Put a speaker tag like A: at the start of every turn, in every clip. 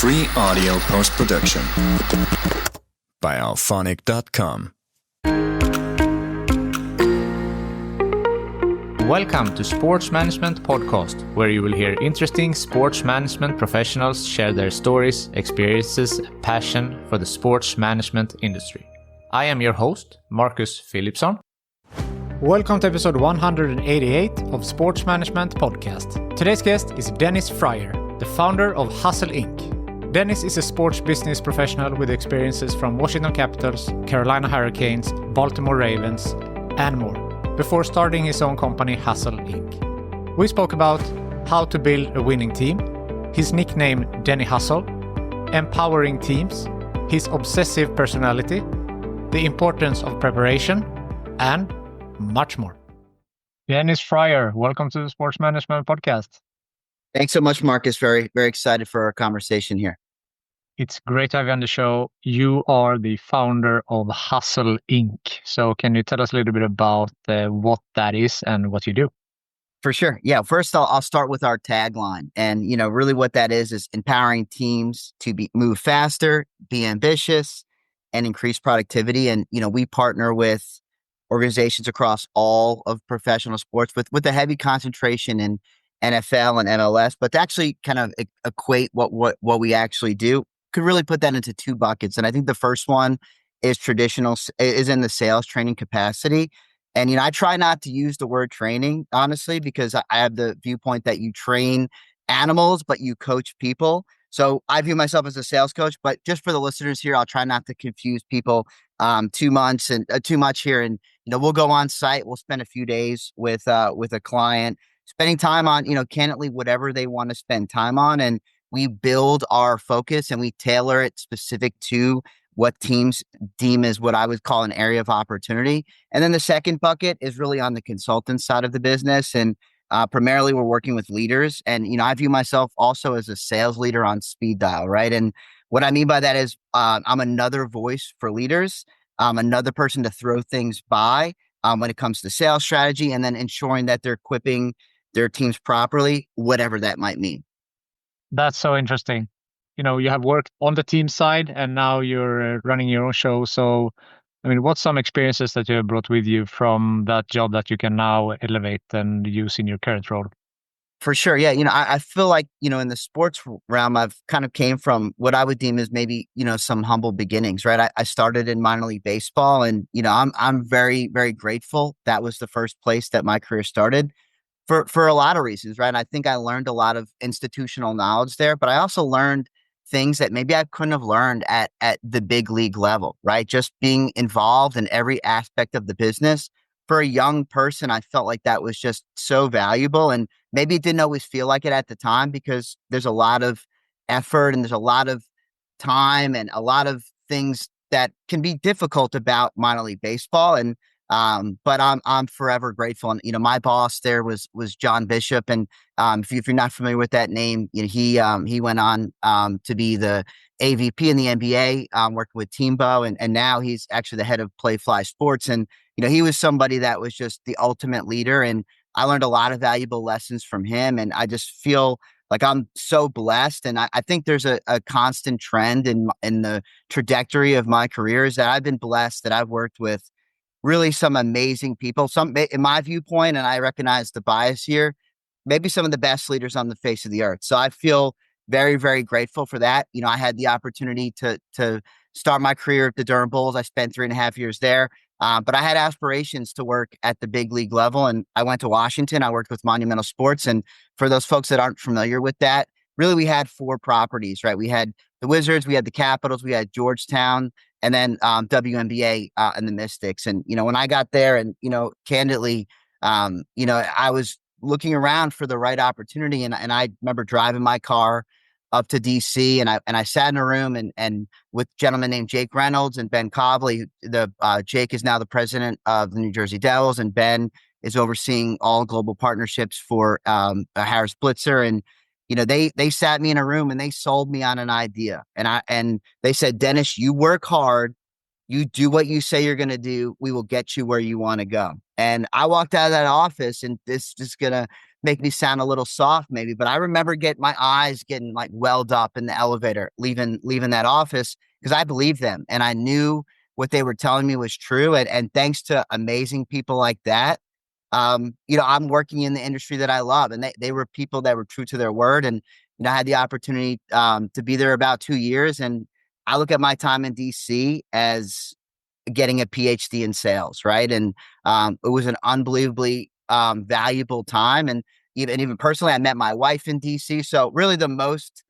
A: Free audio post-production by alphonic.com.
B: Welcome to Sports Management Podcast, where you will hear interesting sports management professionals share their stories, experiences, and passion for the sports management industry. I am your host, Marcus Philipson. Welcome to episode 188 of Sports Management Podcast. Today's guest is Dennis Fryer, the founder of Hustle Inc. Dennis is a sports business professional with experiences from Washington Capitals, Carolina Hurricanes, Baltimore Ravens, and more, before starting his own company, Hustle Inc. We spoke about how to build a winning team, his nickname Denny Hustle, empowering teams, his obsessive personality, the importance of preparation, and much more. Dennis Fryer, welcome to the Sports Management Podcast.
C: Thanks so much, Marcus. Very, very excited for our conversation here.
B: It's great to have you on the show. You are the founder of Hustle Inc. So can you tell us a little bit about what that is and what you do?
C: For sure. Yeah. First, I'll start with our tagline. And, really what that is empowering teams to move faster, be ambitious, and increase productivity. And, we partner with organizations across all of professional sports with a heavy concentration in NFL and MLS, but to actually kind of equate what we actually do, could really put that into two buckets. And I think the first one is is in the sales training capacity. And, I try not to use the word training, honestly, because I have the viewpoint that you train animals, but you coach people. So I view myself as a sales coach, but just for the listeners here, I'll try not to confuse people too much here. And, we'll go on site. We'll spend a few days with a client, spending time on, candidly, whatever they want to spend time on. And we build our focus and we tailor it specific to what teams deem as what I would call an area of opportunity. And then the second bucket is really on the consultant side of the business. And primarily we're working with leaders. And, I view myself also as a sales leader on speed dial, right? And what I mean by that is I'm another voice for leaders. I'm another person to throw things by when it comes to sales strategy, and then ensuring that they're equipping their teams properly, whatever that might mean.
B: That's so interesting. You have worked on the team side and now you're running your own show. So, what's some experiences that you have brought with you from that job that you can now elevate and use in your current role?
C: For sure. Yeah. I feel like, in the sports realm, I've kind of came from what I would deem as maybe, some humble beginnings, right? I started in minor league baseball and, I'm very, very grateful. That was the first place that my career started for a lot of reasons, right? I think I learned a lot of institutional knowledge there, but I also learned things that maybe I couldn't have learned at the big league level, right? Just being involved in every aspect of the business. For a young person, I felt like that was just so valuable, and maybe it didn't always feel like it at the time because there's a lot of effort and there's a lot of time and a lot of things that can be difficult about minor league baseball. And but I'm forever grateful. And my boss there was John Bishop, and if you're not familiar with that name, he went on to be the AVP in the NBA, working with Teambo, and now he's actually the head of Play Fly Sports. And he was somebody that was just the ultimate leader, and I learned a lot of valuable lessons from him. And I just feel like I'm so blessed. And I think there's a constant trend in the trajectory of my career is that I've been blessed that I've worked with really some amazing people, some, in my viewpoint, and I recognize the bias here, maybe some of the best leaders on the face of the earth. So I feel very, very grateful for that. I had the opportunity to start my career at the Durham Bulls. I spent 3.5 years there, but I had aspirations to work at the big league level. And I went to Washington. I worked with Monumental Sports. And for those folks that aren't familiar with that, really we had 4 properties, right? We had the Wizards, we had the Capitals, we had Georgetown, and then WNBA and the Mystics. And, when I got there and, candidly, I was looking around for the right opportunity. And I remember driving my car up to DC and I sat in a room and with a gentleman named Jake Reynolds and Ben Cobley. Jake is now the president of the New Jersey Devils, and Ben is overseeing all global partnerships for Harris Blitzer. And they sat me in a room and they sold me on an idea. And they said, Dennis, you work hard, you do what you say you're going to do. We will get you where you want to go. And I walked out of that office, and this is going to make me sound a little soft maybe, but I remember getting my eyes getting like welled up in the elevator, leaving that office because I believed them and I knew what they were telling me was true. And thanks to amazing people like that, I'm working in the industry that I love, and they were people that were true to their word. And, I had the opportunity to be there about 2 years. And I look at my time in DC as getting a PhD in sales, right? And it was an unbelievably valuable time. And even personally, I met my wife in DC. So really the most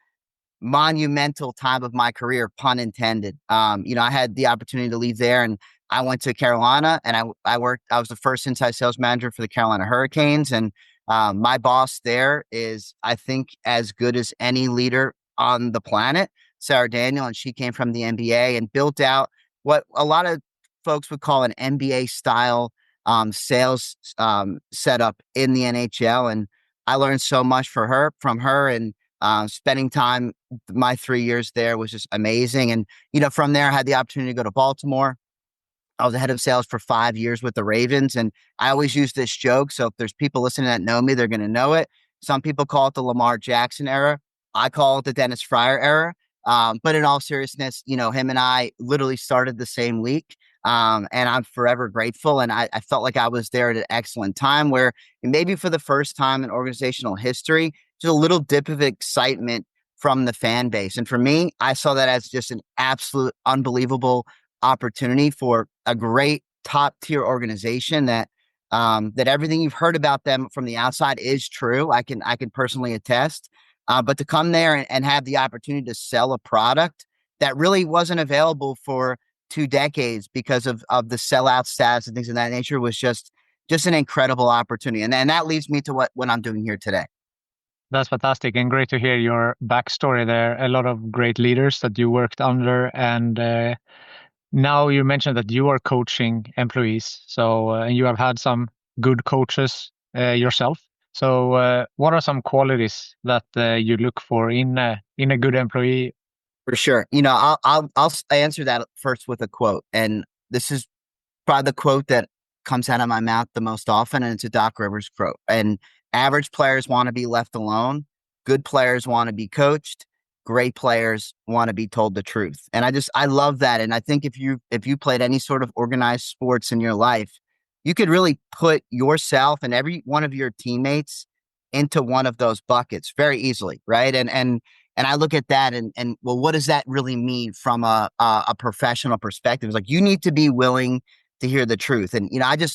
C: monumental time of my career, pun intended. I had the opportunity to leave there and I went to Carolina and I was the first inside sales manager for the Carolina Hurricanes. And my boss there is, I think, as good as any leader on the planet, Sarah Daniel. And she came from the NBA and built out what a lot of folks would call an NBA style sales setup in the NHL. And I learned so much from her. And spending time, my 3 years there was just amazing. And, from there, I had the opportunity to go to Baltimore. I was the head of sales for 5 years with the Ravens. And I always use this joke. So if there's people listening that know me, they're going to know it. Some people call it the Lamar Jackson era. I call it the Dennis Fryer era. But in all seriousness, him and I literally started the same week. And I'm forever grateful. And I felt like I was there at an excellent time where maybe for the first time in organizational history, just a little dip of excitement from the fan base. And for me, I saw that as just an absolute unbelievable opportunity for a great top tier organization that everything you've heard about them from the outside is true. I can personally attest. But to come there and have the opportunity to sell a product that really wasn't available for 2 decades because of the sellout status and things of that nature was just an incredible opportunity. And that leads me to what I'm doing here today.
D: That's fantastic and great to hear your backstory there. A lot of great leaders that you worked under, and now you mentioned that you are coaching employees. So and you have had some good coaches yourself. So what are some qualities that you look for in a good employee?
C: For sure. I'll answer that first with a quote, and this is probably the quote that comes out of my mouth the most often, and it's a Doc Rivers quote. And average players want to be left alone. Good players want to be coached. Great players want to be told the truth. And I love that. And I think if you played any sort of organized sports in your life, you could really put yourself and every one of your teammates into one of those buckets very easily, right? And I look at that and well, what does that really mean from a professional perspective? It's like you need to be willing to hear the truth. And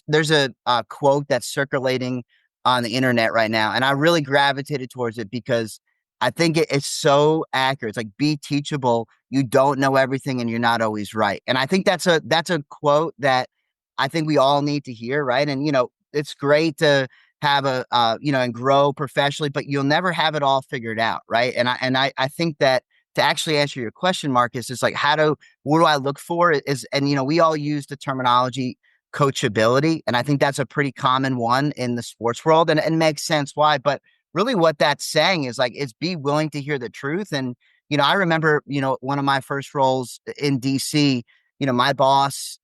C: there's a quote that's circulating on the internet right now, and I really gravitated towards it because I think it's so accurate. It's like, be teachable. You don't know everything, and you're not always right. And I think that's a quote that I think we all need to hear, right? And it's great to have and grow professionally, but you'll never have it all figured out, right? And I think that to actually answer your question, Marcus, is like, what do I look for? And we all use the terminology coachability, and I think that's a pretty common one in the sports world, and it makes sense why. But really, what that's saying is be willing to hear the truth. And I remember one of my first roles in DC. My boss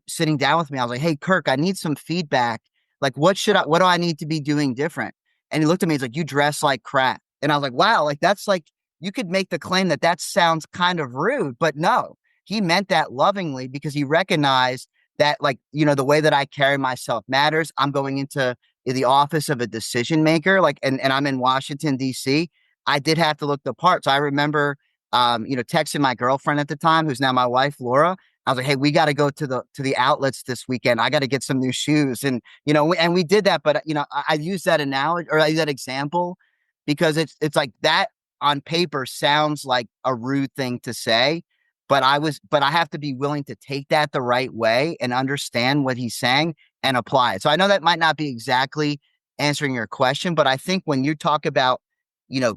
C: sitting down with me, I was like, "Hey, Kirk, I need some feedback. Like, what do I need to be doing different?" And he looked at me, he's like, "You dress like crap." And I was like, wow, like that's like, you could make the claim that sounds kind of rude, but no, he meant that lovingly because he recognized that the way that I carry myself matters. I'm going into the office of a decision maker, and I'm in Washington, DC. I did have to look the part. So I remember, texting my girlfriend at the time, who's now my wife, Laura. I was like, "Hey, we got to go to the outlets this weekend. I got to get some new shoes." And, and we did that. But, I use that analogy, or I use that example because it's like that on paper sounds like a rude thing to say, but I have to be willing to take that the right way and understand what he's saying and apply it. So I know that might not be exactly answering your question, but I think when you talk about,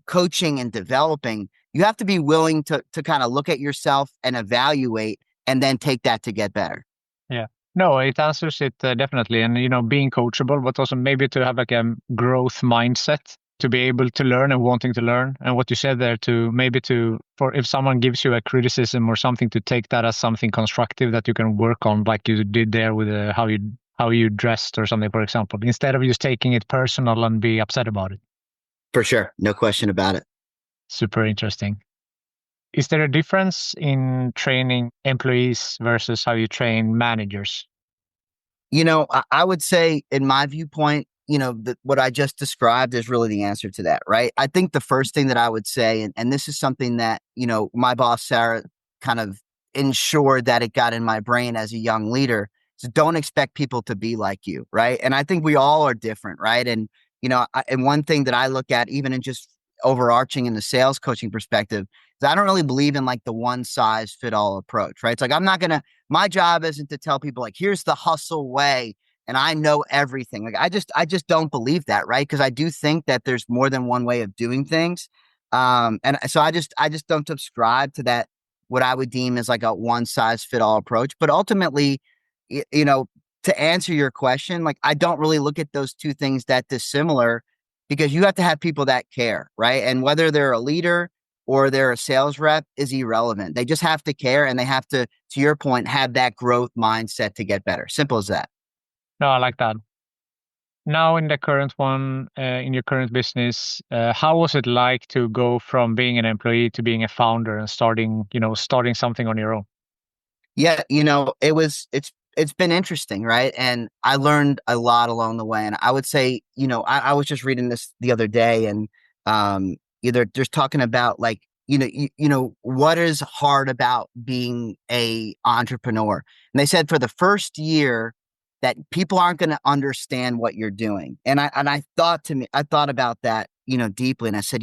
C: coaching and developing, you have to be willing to kind of look at yourself and evaluate and then take that to get better.
D: Yeah. No, it answers it definitely. And, being coachable, but also maybe to have like a growth mindset to be able to learn and wanting to learn. And what you said there for if someone gives you a criticism or something, to take that as something constructive that you can work on, like you did there with how how you dressed or something, for example, instead of just taking it personal and be upset about it.
C: For sure. No question about it.
D: Super interesting. Is there a difference in training employees versus how you train managers?
C: I would say, in my viewpoint, what I just described is really the answer to that, right? I think the first thing that I would say, and this is something that, my boss, Sarah, kind of ensured that it got in my brain as a young leader, is don't expect people to be like you, right? And I think we all are different, right? And, and one thing that I look at, even in just overarching in the sales coaching perspective, is I don't really believe in like the one size fit all approach, right? It's like, my job isn't to tell people like, here's the hustle way and I know everything. Like I just don't believe that, right? Because I do think that there's more than one way of doing things. And so I just don't subscribe to that, what I would deem as like a one size fit all approach. But ultimately, y- you know, to answer your question, like I don't really look at those two things that dissimilar, because you have to have people that care, right? And whether they're a leader or they're a sales rep is irrelevant. They just have to care, and they have to your point, have that growth mindset to get better. Simple as that.
D: No, I like that. Now, in the current one, in your current business, how was it like to go from being an employee to being a founder and starting something on your own?
C: Yeah, it's been interesting, right? And I learned a lot along the way. And I would say, I was just reading this the other day, and either just talking about like, what is hard about being a entrepreneur. And they said for the first year that people aren't going to understand what you're doing. And I thought about that, deeply. And I said,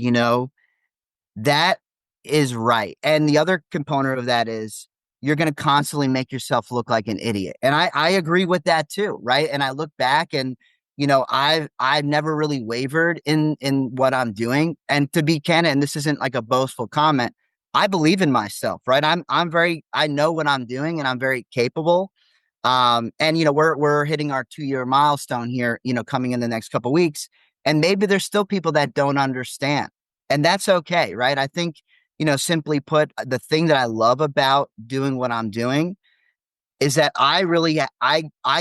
C: that is right. And the other component of that is you're going to constantly make yourself look like an idiot. And I agree with that too. Right. And I look back, and, I've never really wavered in what I'm doing. And to be candid, and this isn't like a boastful comment, I believe in myself. Right. I know what I'm doing, and I'm very capable. And we're hitting our 2-year milestone here, coming in the next couple of weeks. And maybe there's still people that don't understand. And that's okay, right? I think, simply put, the thing that I love about doing what I'm doing is that I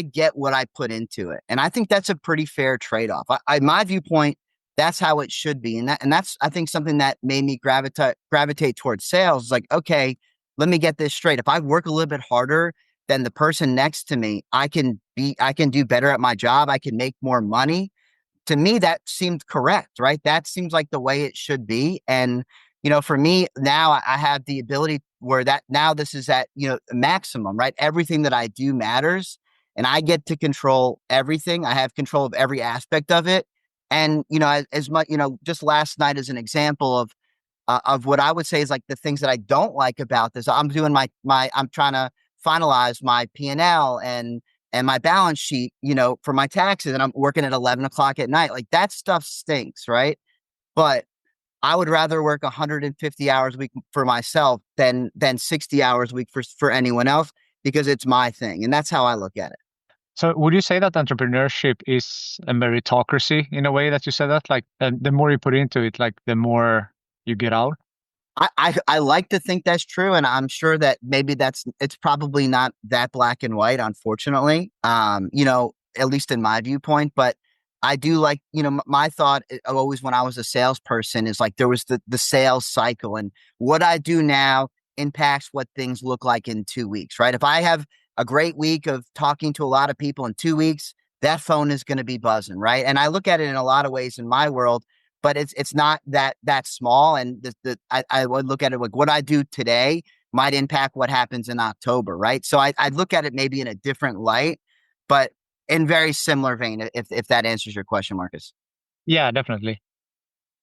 C: get what I put into it. And I think that's a pretty fair trade-off. My viewpoint, that's how it should be. And that's I think something that made me gravitate towards sales. It's like, okay, let me get this straight. If I work a little bit harder than the person next to me, I can do better at my job. I can make more money. To me, that seemed correct, right? That seems like the way it should be. And, for me now, I have the ability where that now this is at, maximum, right? Everything that I do matters, and I get to control everything. I have control of every aspect of it. And, as much, just last night as an example of what I would say is like the things that I don't like about this. I'm doing I'm trying to finalize my P&L and my balance sheet, for my taxes, and I'm working at 11 o'clock at night. Like that stuff stinks, right? But I would rather work 150 hours a week for myself than 60 hours a week for anyone else, because it's my thing. And that's how I look at it.
D: So, would you say that entrepreneurship is a meritocracy in a way that you said that? Like, the more you put into it, like the more you get out?
C: I like to think that's true, and I'm sure that maybe it's probably not that black and white, unfortunately. At least in my viewpoint, but I do like, my thought always when I was a salesperson is like there was the sales cycle, and what I do now impacts what things look like in 2 weeks, right? If I have a great week of talking to a lot of people in 2 weeks, that phone is going to be buzzing, right? And I look at it in a lot of ways in my world, but it's not that small. And I would look at it like what I do today might impact what happens in October, right? So I'd look at it maybe in a different light, but in very similar vein, if that answers your question, Marcus.
D: Yeah, definitely.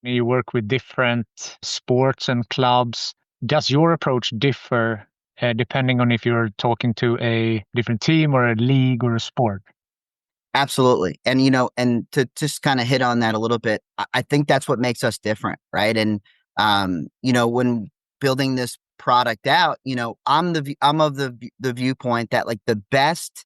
D: You work with different sports and clubs. Does your approach differ depending on if you're talking to a different team or a league or a sport?
C: Absolutely. And, and to just kind of hit on that a little bit, I think that's what makes us different, right? And, when building this product out, I'm of the viewpoint that like the best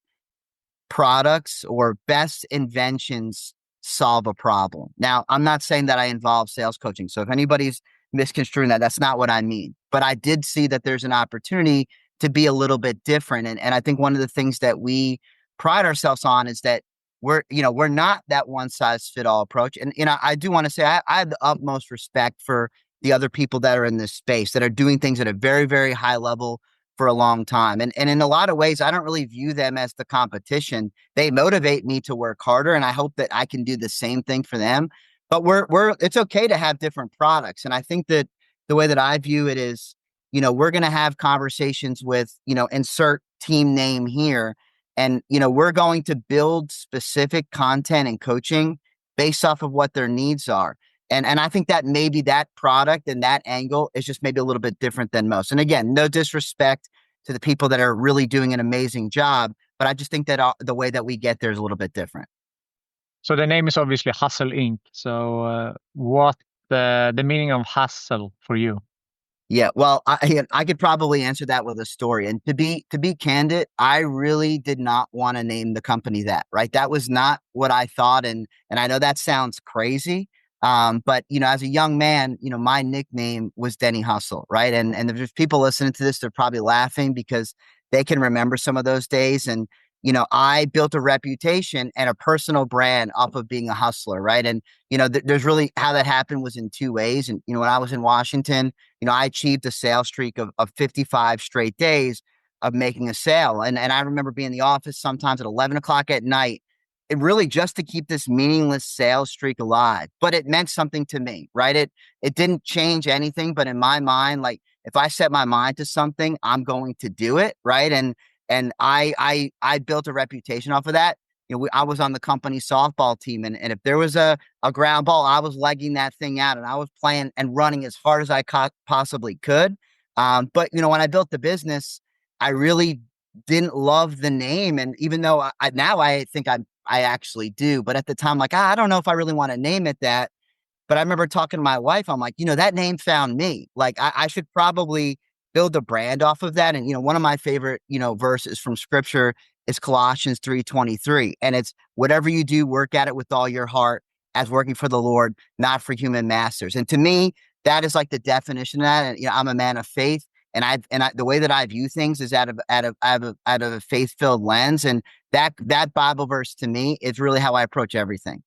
C: products or best inventions solve a problem. Now, I'm not saying that I involve sales coaching. So if anybody's misconstruing that, that's not what I mean. But I did see that there's an opportunity to be a little bit different. And I think one of the things that we pride ourselves on is that we're not that one size fit all approach. And, I do want to say I have the utmost respect for the other people that are in this space that are doing things at a very, very high level for a long time. And in a lot of ways, I don't really view them as the competition. They motivate me to work harder. And I hope that I can do the same thing for them. But it's okay to have different products. And I think that the way that I view it is, we're going to have conversations with, insert team name here. And, we're going to build specific content and coaching based off of what their needs are. And I think that maybe that product and that angle is just maybe a little bit different than most. And again, no disrespect to the people that are really doing an amazing job, but I just think that the way that we get there is a little bit different.
D: So the name is obviously Hustle Inc. So what the meaning of hustle for you?
C: Yeah, well, I could probably answer that with a story. And to be candid, I really did not want to name the company that, right? That was not what I thought. And I know that sounds crazy. But as a young man, my nickname was Denny Hustle, right? And if there's people listening to this, they're probably laughing because they can remember some of those days. And I built a reputation and a personal brand off of being a hustler, right? And there's really how that happened was in two ways. And when I was in Washington, I achieved a sales streak of 55 straight days of making a sale. And I remember being in the office sometimes at 11 o'clock at night, it really just to keep this meaningless sales streak alive. But it meant something to me, right? It didn't change anything, but in my mind, like if I set my mind to something, I'm going to do it, right? And I built a reputation off of that. I was on the company softball team, and if there was a ground ball, I was legging that thing out, and I was playing and running as hard as I possibly could. But when I built the business, I really didn't love the name, and even though now I think I actually do, but at the time, like I don't know if I really want to name it that. But I remember talking to my wife. I'm like, that name found me. Like I should probably build a brand off of that. And one of my favorite verses from scripture is Colossians 3:23, and it's whatever you do, work at it with all your heart, as working for the Lord, not for human masters. And to me, that is like the definition of that. And I'm a man of faith, and the way that I view things is out of a faith-filled lens. And that Bible verse to me is really how I approach everything.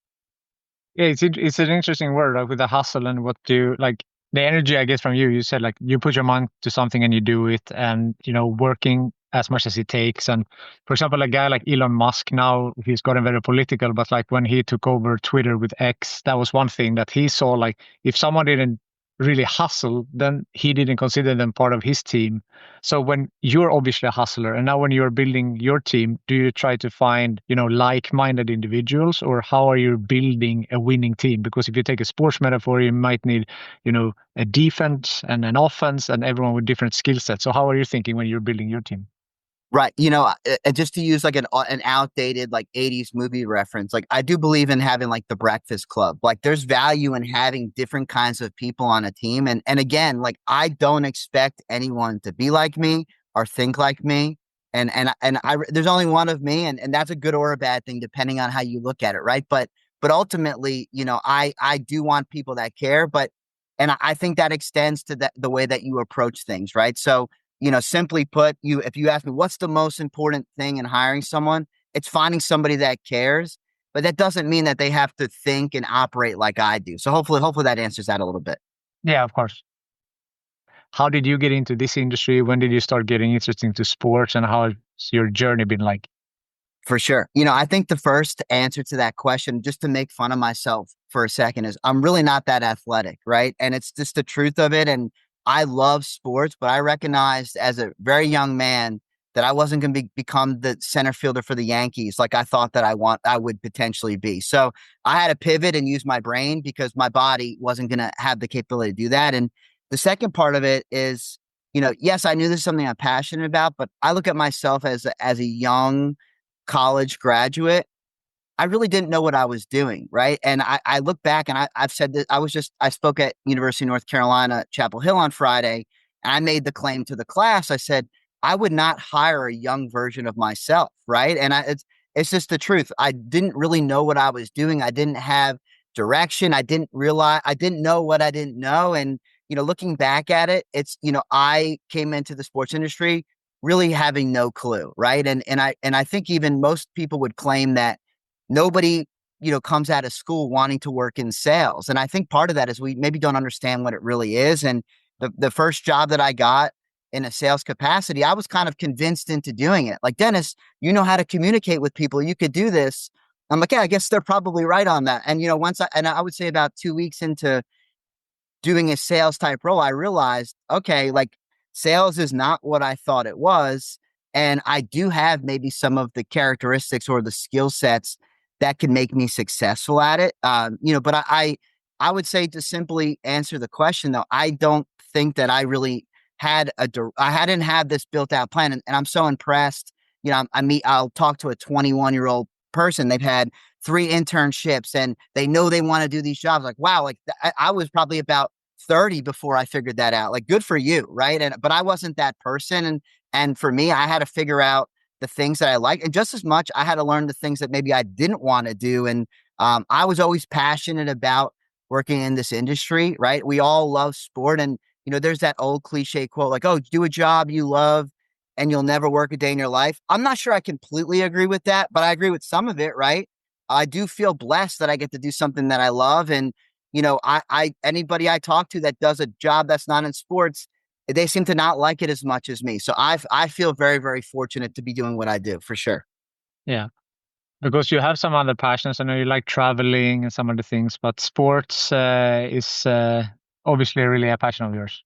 D: Yeah, it's an interesting word, like with the hustle and what do like the energy I guess from you. You said like you put your mind to something and you do it, and working as much as it takes. And for example, a guy like Elon Musk, now he's gotten very political, but like when he took over Twitter with X, that was one thing that he saw, like if someone didn't really hustle, then he didn't consider them part of his team. So when you're obviously a hustler, and now when you're building your team, do you try to find, like-minded individuals, or how are you building a winning team? Because if you take a sports metaphor, you might need, a defense and an offense and everyone with different skill sets. So how are you thinking when you're building your team?
C: Right. Just to use like an outdated like 80s movie reference, like I do believe in having like the Breakfast Club. Like there's value in having different kinds of people on a team. And again, like I don't expect anyone to be like me or think like me. And there's only one of me, and that's a good or a bad thing depending on how you look at it, right? But ultimately, I do want people that care, and I think that extends to the way that you approach things, right? So simply put, if you ask me what's the most important thing in hiring someone, it's finding somebody that cares, but that doesn't mean that they have to think and operate like I do. So hopefully that answers that a little bit.
D: Yeah, of course. How did you get into this industry? When did you start getting interested into sports, and how has your journey been like?
C: For sure. I think the first answer to that question, just to make fun of myself for a second, is I'm really not that athletic, right? And it's just the truth of it. And I love sports, but I recognized as a very young man that I wasn't going to become the center fielder for the Yankees like I thought that I would potentially be. So I had to pivot and use my brain because my body wasn't going to have the capability to do that. And the second part of it is, yes, I knew this is something I'm passionate about, but I look at myself as a young college graduate. I really didn't know what I was doing, right? And I look back and I've said that I spoke at University of North Carolina, Chapel Hill on Friday, and I made the claim to the class. I said, I would not hire a young version of myself, right? And it's just the truth. I didn't really know what I was doing. I didn't have direction. I didn't know what I didn't know. And, looking back at it, it's, I came into the sports industry really having no clue, right? And I think even most people would claim that nobody, comes out of school wanting to work in sales. And I think part of that is we maybe don't understand what it really is. And the first job that I got in a sales capacity, I was kind of convinced into doing it. Like, Dennis, you know how to communicate with people. You could do this. I'm like, yeah, I guess they're probably right on that. And, I would say about 2 weeks into doing a sales type role, I realized, okay, like sales is not what I thought it was. And I do have maybe some of the characteristics or the skill sets that can make me successful at it. But I would say, to simply answer the question though, I don't think that I really I hadn't had this built out plan. And I'm so impressed. I'll talk to a 21-year-old person. They've had 3 internships and they know they want to do these jobs. Like, wow, like I was probably about 30 before I figured that out. Like, good for you, right? But I wasn't that person. And for me, I had to figure out the things that I like. And just as much, I had to learn the things that maybe I didn't want to do. And I was always passionate about working in this industry, right? We all love sport. And, there's that old cliche quote, like, oh, do a job you love and you'll never work a day in your life. I'm not sure I completely agree with that, but I agree with some of it, right? I do feel blessed that I get to do something that I love. And, anybody I talk to that does a job that's not in sports, they seem to not like it as much as me. So I feel very, very fortunate to be doing what I do, for sure.
D: Yeah. Because you have some other passions. I know you like traveling and some other things, but sports is obviously really a passion of yours.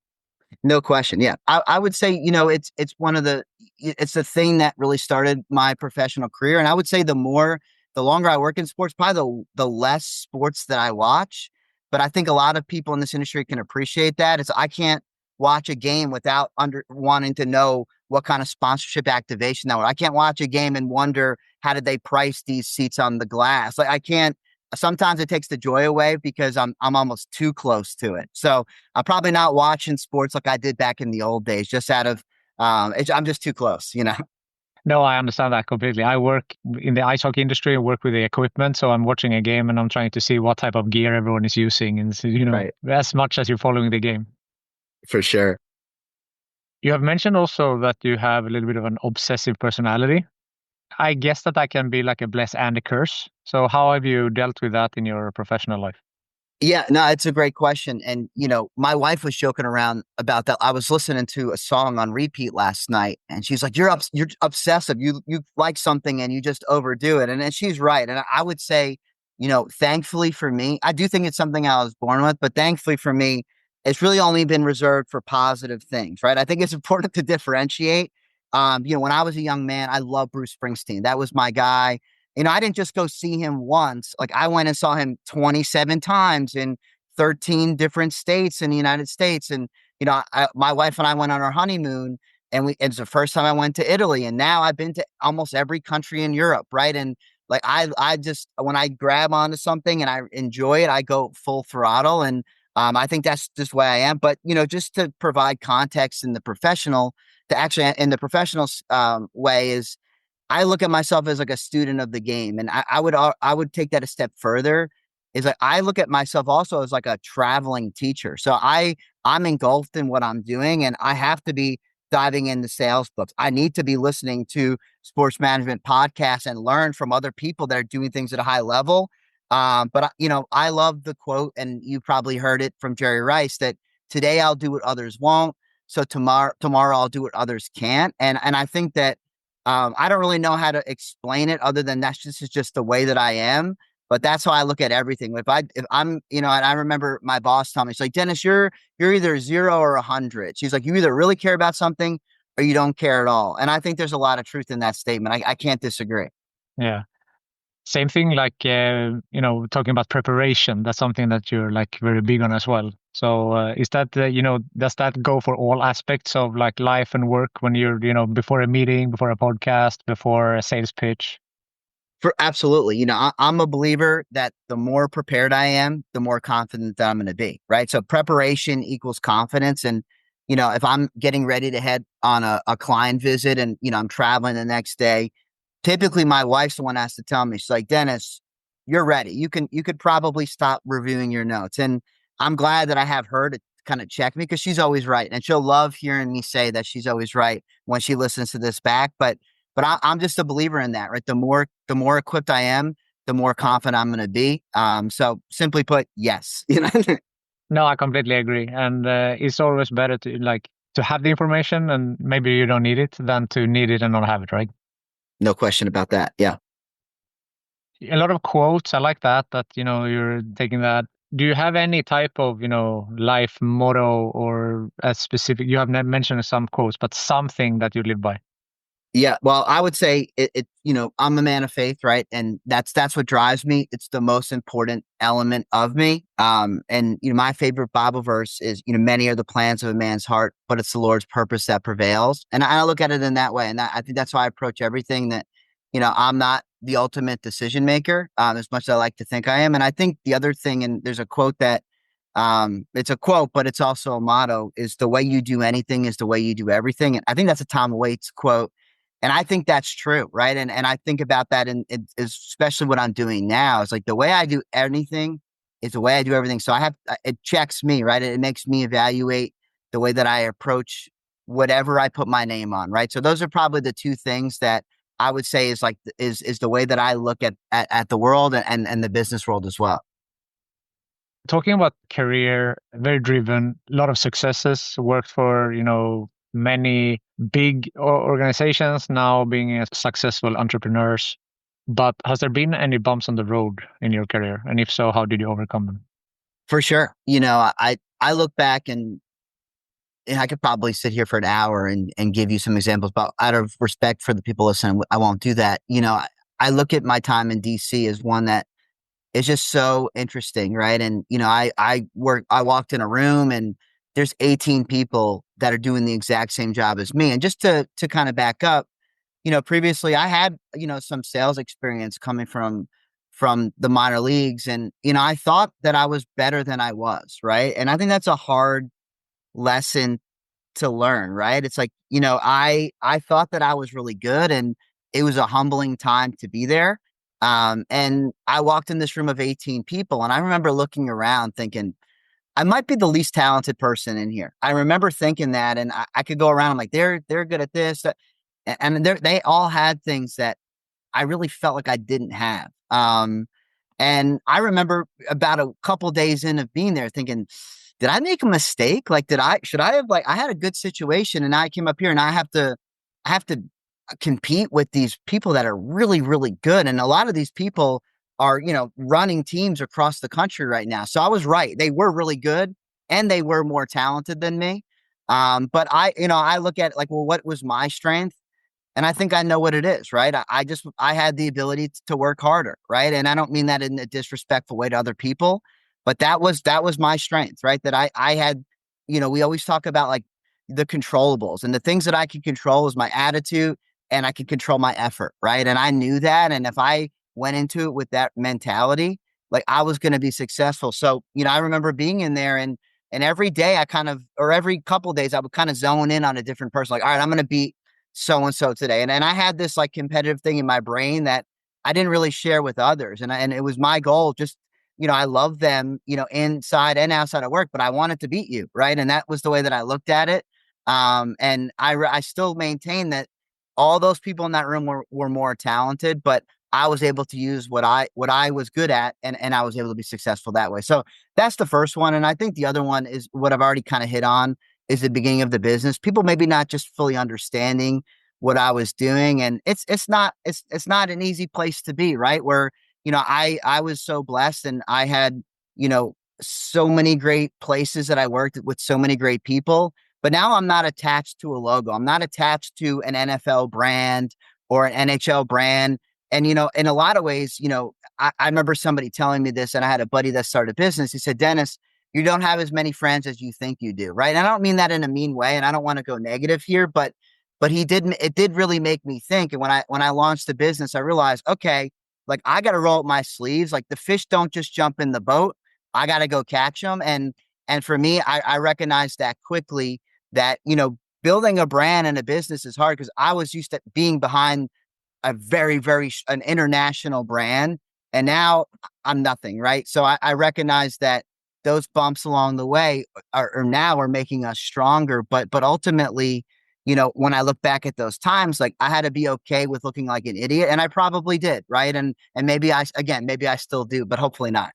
C: No question. Yeah. I would say, it's it's the thing that really started my professional career. And I would say the longer I work in sports, probably the less sports that I watch. But I think a lot of people in this industry can appreciate that. I can't watch a game without wanting to know what kind of sponsorship activation that was. I can't watch a game and wonder, how did they price these seats on the glass? Like, I can't. Sometimes it takes the joy away because I'm almost too close to it. So I'm probably not watching sports like I did back in the old days, just out of I'm just too close.
D: No, I understand that completely. I work in the ice hockey industry. I work with the equipment, so I'm watching a game and I'm trying to see what type of gear everyone is using, and
C: Right.
D: as much as you're following the game.
C: For sure.
D: You have mentioned also that you have a little bit of an obsessive personality. I guess that can be like a bless and a curse. So how have you dealt with that in your professional life?
C: Yeah, no, it's a great question. And, my wife was joking around about that. I was listening to a song on repeat last night and she's like, you're obsessive. You like something and you just overdo it. And she's right. And I would say, thankfully for me, I do think it's something I was born with, but thankfully for me, it's really only been reserved for positive things, right? I think it's important to differentiate. When I was a young man, I loved Bruce Springsteen. That was my guy. I didn't just go see him once. Like, I went and saw him 27 times in 13 different states in the United States. And, my wife and I went on our honeymoon and it's the first time I went to Italy. And now I've been to almost every country in Europe. Right. And like, I just, when I grab onto something and I enjoy it, I go full throttle. And I think that's just the way I am. But, just to provide context in the professional, way is, I look at myself as like a student of the game. And I would take that a step further, is like, I look at myself also as like a traveling teacher. So I'm engulfed in what I'm doing and I have to be diving into sales books. I need to be listening to sports management podcasts and learn from other people that are doing things at a high level. I love the quote, and you probably heard it from Jerry Rice, that today I'll do what others won't. So tomorrow I'll do what others can't. And I think that I don't really know how to explain it other than this is just the way that I am. But that's how I look at everything. If I'm, and I remember my boss telling me, she's like, Dennis, you're either 0 or 100. She's like, you either really care about something or you don't care at all. And I think there's a lot of truth in that statement. I can't disagree.
D: Yeah. Same thing, like, talking about preparation. That's something that you're like very big on as well. So is that, does that go for all aspects of like life and work when you're, before a meeting, before a podcast, before a sales pitch?
C: Absolutely. I'm a believer that the more prepared I am, the more confident that I'm going to be. Right. So preparation equals confidence. And, if I'm getting ready to head on a client visit and, I'm traveling the next day, typically my wife's the one that has to tell me. She's like, Dennis, you're ready. You could probably stop reviewing your notes. And I'm glad that I have her to kind of check me because she's always right. And she'll love hearing me say that she's always right when she listens to this back. But I'm just a believer in that, right? The more equipped I am, the more confident I'm going to be. So simply put, yes.
D: No, I completely agree. And it's always better to have the information and maybe you don't need it than to need it and not have it, right?
C: No question about that. Yeah.
D: A lot of quotes. I like that, you're taking that. Do you have any type of, life motto or a specific, you have mentioned some quotes, but something that you live by?
C: Yeah, well, I would say I'm a man of faith, right? And that's what drives me. It's the most important element of me. And my favorite Bible verse is, many are the plans of a man's heart, but it's the Lord's purpose that prevails. And I look at it in that way. And I think that's how I approach everything that, I'm not the ultimate decision maker, as much as I like to think I am. And I think the other thing, and there's a quote that it's a quote, but it's also a motto, is the way you do anything is the way you do everything. And I think that's a Tom Waits quote. And I think that's true, right? And I think about that, and especially what I'm doing now. It's like the way I do anything is the way I do everything. So it checks me, right? It makes me evaluate the way that I approach whatever I put my name on, right? So those are probably the two things that I would say is the way that I look at the world and the business world as well.
D: Talking about career, very driven, a lot of successes, worked for, many big organizations, now being a successful entrepreneurs. But has there been any bumps on the road in your career? And if so, how did you overcome them?
C: For sure. I look back and I could probably sit here for an hour and give you some examples, but out of respect for the people listening, I won't do that. I look at my time in DC as one that is just so interesting, right? And I walked in a room and there's 18 people that are doing the exact same job as me. And just to kind of back up, previously I had some sales experience coming from the minor leagues, and I thought that I was better than I was, right? And I think that's a hard lesson to learn, right? It's like, I thought that I was really good, and it was a humbling time to be there. And I walked in this room of 18 people, and I remember looking around thinking, I might be the least talented person in here. I remember thinking that, and I could go around, I'm like, they're good at this. And they all had things that I really felt like I didn't have. And I remember about a couple days in of being there thinking, did I make a mistake? Like, should I have, I had a good situation and now I came up here and I have to compete with these people that are really, really good. And a lot of these people are, running teams across the country right now. So I was right. They were really good and they were more talented than me. But I look at well, what was my strength? And I think I know what it is, right? I had the ability to work harder, right? And I don't mean that in a disrespectful way to other people, but that was my strength, right? That I had, we always talk about the controllables, and the things that I could control is my attitude and I could control my effort, right? And I knew that. And if I went into it with that mentality, I was going to be successful. So, I remember being in there and every day or every couple of days, I would kind of zone in on a different person. All right, I'm going to beat so-and-so today. And I had this competitive thing in my brain that I didn't really share with others. And it was my goal. Just, I love them, inside and outside of work, but I wanted to beat you. Right. And that was the way that I looked at it. And I still maintain that all those people in that room were more talented, but I was able to use what I was good at, and I was able to be successful that way. So that's the first one. And I think the other one is what I've already kind of hit on, is the beginning of the business. People maybe not just fully understanding what I was doing. And it's not an easy place to be, right? Where, I was so blessed and I had, so many great places that I worked with, so many great people. But now I'm not attached to a logo. I'm not attached to an NFL brand or an NHL brand. And, in a lot of ways, I remember somebody telling me this, and I had a buddy that started a business. He said, Dennis, you don't have as many friends as you think you do. Right. And I don't mean that in a mean way, and I don't want to go negative here, but it did really make me think. And when I launched the business, I realized, okay, I got to roll up my sleeves. The fish don't just jump in the boat. I got to go catch them. And for me, I recognized that quickly that, building a brand and a business is hard, because I was used to being behind a very, very an international brand. And now I'm nothing. Right. So I recognize that those bumps along the way are now are making us stronger. But ultimately, when I look back at those times, like I had to be okay with looking like an idiot, and I probably did, right? And maybe maybe I still do, but hopefully not.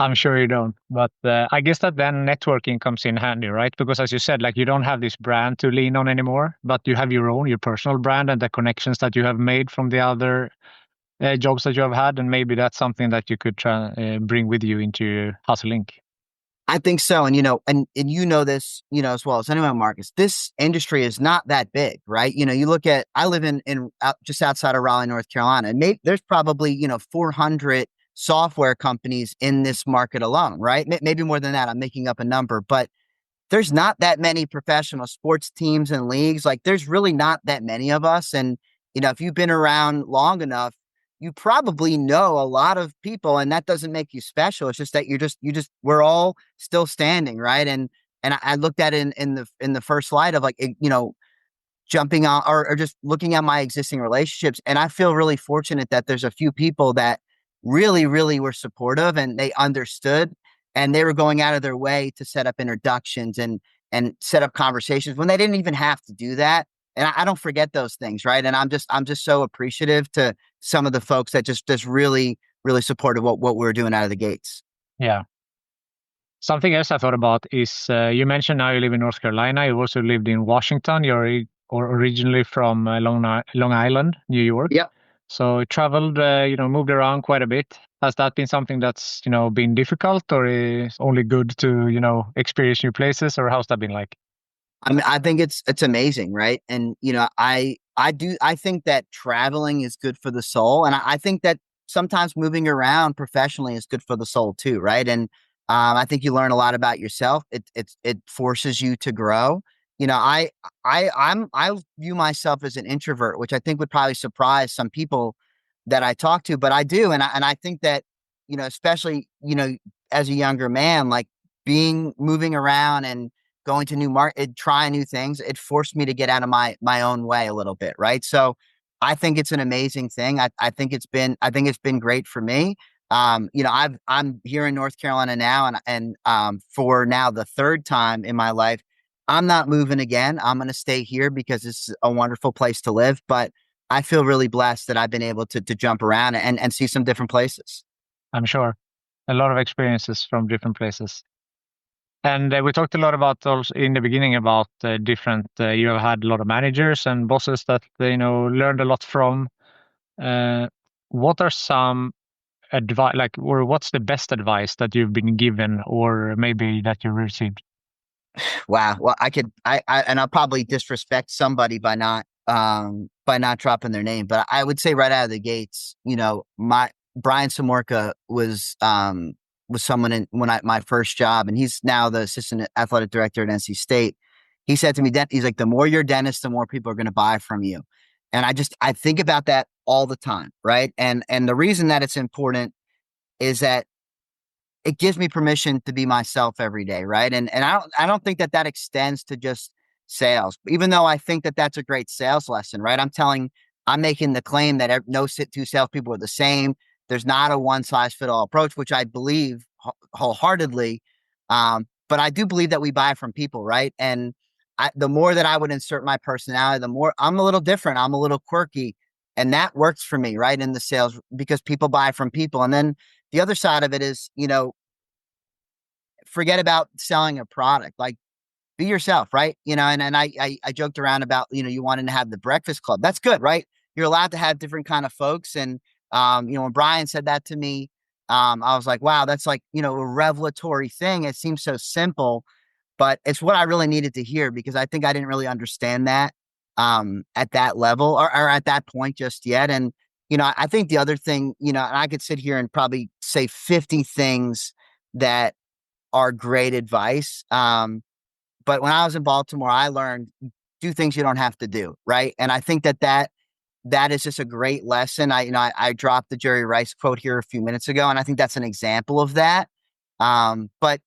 D: I'm sure you don't, but I guess that then networking comes in handy, right? Because as you said, like you don't have this brand to lean on anymore, but you have your personal brand and the connections that you have made from the other jobs that you have had, and maybe that's something that you could try bring with you into Hustle Inc.
C: I think so. And this, as well as anyone, Marcus, this industry is not that big, right? You look at, I live in just outside of Raleigh, North Carolina, and there's probably, 400 software companies in this market alone, right? Maybe more than that. I'm making up a number, but there's not that many professional sports teams and leagues. Like there's really not that many of us. And, if you've been around long enough, you probably know a lot of people, and that doesn't make you special. It's just that we're all still standing. Right. And I looked at it in the first slide of like, jumping on or just looking at my existing relationships. And I feel really fortunate that there's a few people that really, really were supportive and they understood and they were going out of their way to set up introductions and set up conversations when they didn't even have to do that. And I don't forget those things, right? And I'm just so appreciative to some of the folks that just really, really supported what we were doing out of the gates.
D: Yeah. Something else I thought about is you mentioned now you live in North Carolina. You also lived in Washington. You're originally from Long Island, New York.
C: Yeah.
D: So traveled, moved around quite a bit. Has that been something that's, been difficult, or is only good to, experience new places, or how's that been like?
C: I mean, I think it's amazing, right? And I think that traveling is good for the soul, and I think that sometimes moving around professionally is good for the soul too, right? And I think you learn a lot about yourself. It forces you to grow. I view myself as an introvert, which I think would probably surprise some people that I talk to, but I do, and I think that especially as a younger man, like moving around and going to new market, trying new things, it forced me to get out of my own way a little bit, right? So I think it's an amazing thing. I think it's been great for me. I'm here in North Carolina now, and for now the third time in my life, I'm not moving again. I'm going to stay here because it's a wonderful place to live. But I feel really blessed that I've been able to jump around and see some different places.
D: I'm sure a lot of experiences from different places. And we talked a lot about also in the beginning about different. You have had a lot of managers and bosses that learned a lot from. What are some advice, or what's the best advice that you've been given, or maybe that you received?
C: Wow. Well, and I'll probably disrespect somebody by not dropping their name, but I would say right out of the gates, my Brian Samorka was someone my first job, and he's now the assistant athletic director at NC State. He said to me, he's like, the more you're a dentist, the more people are going to buy from you. And I think about that all the time. Right. And the reason that it's important is that it gives me permission to be myself every day. Right. And I don't think that extends to just sales, even though I think that that's a great sales lesson. Right. I'm making the claim that no two salespeople are the same. There's not a one size fit all approach, which I believe wholeheartedly. But I do believe that we buy from people. Right. And the more that I would insert my personality, the more I'm a little different. I'm a little quirky. And that works for me, right, in the sales, because people buy from people. And then the other side of it is, forget about selling a product. Like, be yourself, right? And I joked around about, you wanted to have the breakfast club. That's good, right? You're allowed to have different kind of folks. And, when Brian said that to me, I was like, wow, that's like, a revelatory thing. It seems so simple, but it's what I really needed to hear, because I think I didn't really understand that at that level or at that point just yet. And, I think the other thing, and I could sit here and probably say 50 things that are great advice. But when I was in Baltimore, I learned do things you don't have to do. Right. And I think that is just a great lesson. I dropped the Jerry Rice quote here a few minutes ago, and I think that's an example of that. But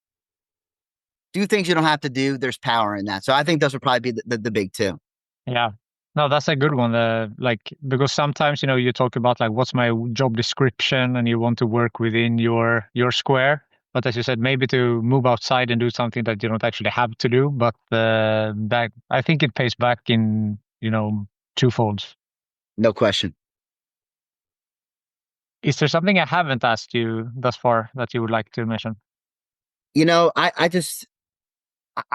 C: do things you don't have to do. There's power in that. So I think those would probably be the big two.
D: Yeah. No, that's a good one. Because sometimes, you talk about like, what's my job description, and you want to work within your square. But as you said, maybe to move outside and do something that you don't actually have to do. But that I think it pays back in, twofolds.
C: No question.
D: Is there something I haven't asked you thus far that you would like to mention?
C: I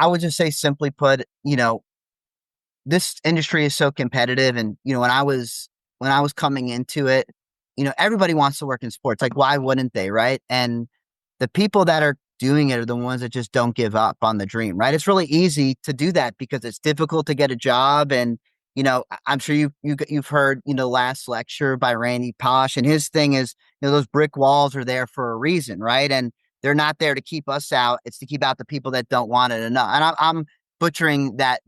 C: would just say, simply put, this industry is so competitive. And, when I was coming into it, everybody wants to work in sports. Like, why wouldn't they? Right. And the people that are doing it are the ones that just don't give up on the dream. Right. It's really easy to do that because it's difficult to get a job. And, I'm sure you've heard, last lecture by Randy Posh, and his thing is, those brick walls are there for a reason. Right. And they're not there to keep us out. It's to keep out the people that don't want it enough. And I'm butchering that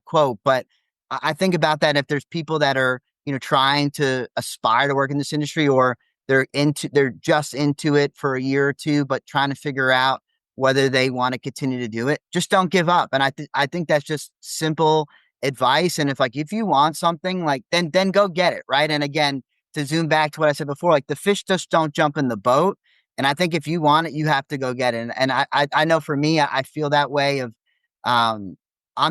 C: quote, but I think about that. If there's people that are, trying to aspire to work in this industry, or they're just into it for a year or two, but trying to figure out whether they want to continue to do it, just don't give up. And I think that's just simple advice. And if you want something, like, then go get it. Right. And again, to zoom back to what I said before, like, the fish just don't jump in the boat. And I think if you want it, you have to go get it. And I know for me, I feel that way of, I'm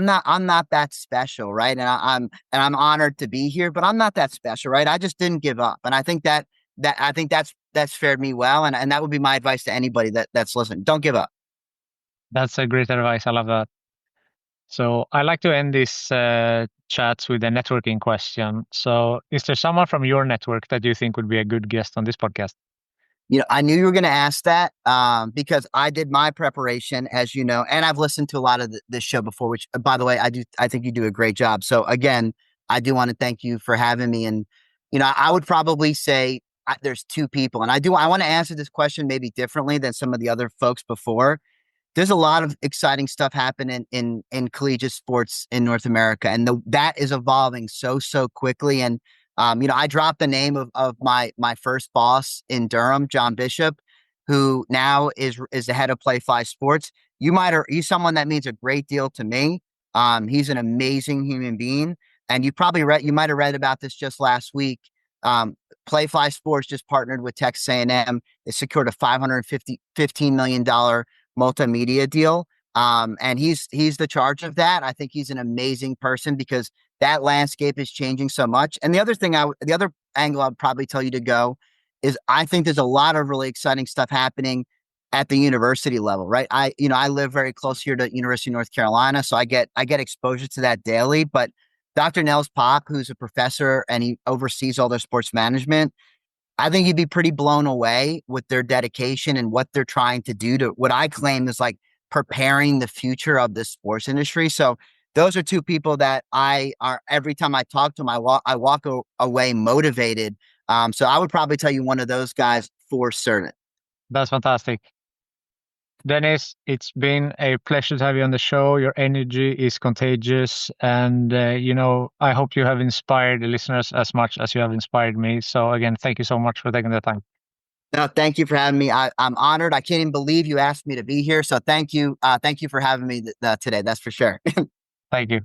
C: not that special, right? And I'm honored to be here, but I'm not that special, right? I just didn't give up. And I think that's fared me well. And that would be my advice to anybody that's listening. Don't give up.
D: That's a great advice. I love that. So I like to end these chats with a networking question. So is there someone from your network that you think would be a good guest on this podcast?
C: I knew you were going to ask that because I did my preparation, as you know, and I've listened to a lot of this show before, which, by the way, I think you do a great job. So again, I do want to thank you for having me. And, I would probably say there's two people, and I want to answer this question maybe differently than some of the other folks before. There's a lot of exciting stuff happening in collegiate sports in North America, and that is evolving so quickly. And I dropped the name of my first boss in Durham, John Bishop, who now is the head of Play Fly Sports. He's someone that means a great deal to me. He's an amazing human being, and you might have read about this just last week. Play Fly Sports just partnered with Texas A&M. They secured a $15 million multimedia deal. And he's the charge of that. I think he's an amazing person because that landscape is changing so much. And the other angle I'd probably tell you to go is, I think there's a lot of really exciting stuff happening at the university level, right? I live very close here to University of North Carolina, so I get exposure to that daily. But Dr. Nels Pop, who's a professor and he oversees all their sports management, I think you'd be pretty blown away with their dedication and what they're trying to do to what I claim is like preparing the future of the sports industry. So those are two people that every time I talk to them, I walk away motivated. So I would probably tell you one of those guys for certain.
D: That's fantastic. Dennis, it's been a pleasure to have you on the show. Your energy is contagious. And, I hope you have inspired the listeners as much as you have inspired me. So again, thank you so much for taking the time.
C: No, thank you for having me. I'm honored. I can't even believe you asked me to be here. So thank you. Thank you for having me today. That's for sure.
D: Thank you.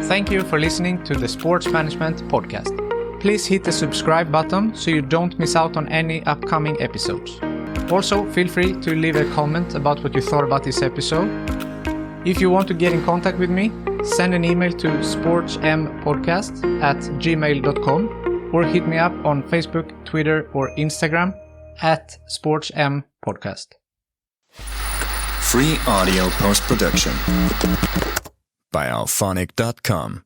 B: Thank you for listening to the Sports Management Podcast. Please hit the subscribe button so you don't miss out on any upcoming episodes. Also, feel free to leave a comment about what you thought about this episode. If you want to get in contact with me, send an email to sportsmpodcast@gmail.com or hit me up on Facebook, Twitter, or Instagram @sportsmpodcast.
A: Free audio post-production by alphonic.com.